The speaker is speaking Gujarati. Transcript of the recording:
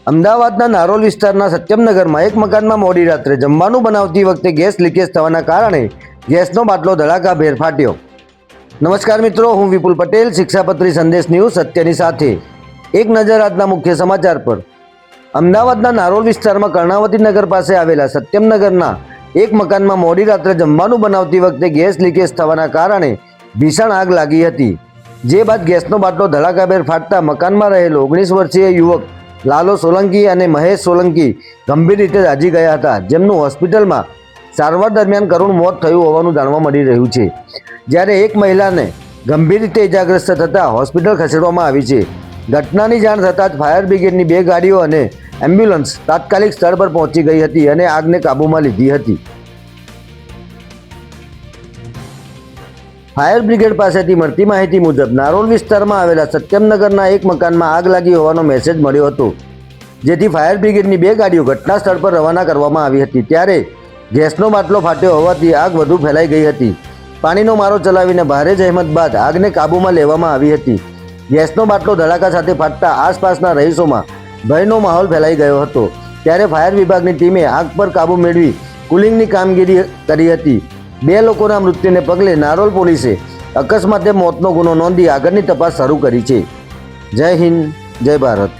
અમદાવાદના નારોલ વિસ્તારના સત્યમનગરમાં એક મકાનમાં મોડી રાત્રે જમવાનું બનાવતી વખતે ગેસ લીકેજ થવાના કારણે ગેસનો બાટલો ધડાકાભેર ફાટ્યો. નમસ્કાર મિત્રો, હું વિપુલ પટેલ, શિક્ષાપત્રી સંદેશ ન્યૂઝ સત્યની સાથે. એક નજર આજના મુખ્ય સમાચાર પર. અમદાવાદના નારોલ વિસ્તારમાં કર્ણાવતી નગર પાસે આવેલા સત્યમનગરના એક મકાનમાં મોડી રાત્રે જમવાનું બનાવતી વખતે ગેસ લીકેજ થવાના કારણે ભીષણ આગ લાગી હતી. જે બાદ ગેસનો બાટલો ધડાકાભેર ફાટતા મકાનમાં રહેલો 19 વર્ષીય યુવક લાલો સોલંકી અને મહેશ સોલંકી ગંભીર રીતે દાઝી ગયા હતા, જેમનું હોસ્પિટલમાં સારવાર દરમિયાન કરુણ મોત થયું હોવાનું જાણવા મળી રહ્યું છે. જ્યારે એક મહિલાને ગંભીર રીતે ઇજાગ્રસ્ત થતાં હોસ્પિટલ ખસેડવામાં આવી છે. ઘટનાની જાણ થતાં જ ફાયર બ્રિગેડની 2 ગાડીઓ અને એમ્બ્યુલન્સ તાત્કાલિક સ્થળ પર પહોંચી ગઈ હતી અને આગને કાબૂમાં લીધી હતી. ફાયર બ્રિગેડ પાસેથી મળતી માહિતી મુજબ નારોલ વિસ્તારમાં આવેલા સત્યમનગરના એક મકાનમાં આગ લાગી હોવાનો મેસેજ મળ્યો હતો, જેથી ફાયર બ્રિગેડની 2 ગાડીઓ ઘટના સ્થળ પર રવાના કરવામાં આવી હતી. ત્યારે ગેસનો બાટલો ફાટ્યો હોવાથી આગ વધુ ફેલાઈ ગઈ હતી. પાણીનો મારો ચલાવીને ભારે જહેમત બાદ આગને કાબૂમાં લેવામાં આવી હતી. ગેસનો બાટલો ધડાકા સાથે ફાટતા આસપાસના રહીશોમાં ભયનો માહોલ ફેલાઈ ગયો હતો. ત્યારે ફાયર વિભાગની ટીમે આગ પર કાબૂ મેળવી કુલિંગની કામગીરી કરી હતી. 2 લોકોના મૃત્યુને પગલે નારોલ પોલીસે અકસ્માતે મોતનો ગુનો નોંધી આગળની તપાસ શરૂ કરી છે. જય હિન્દ, જય ભારત.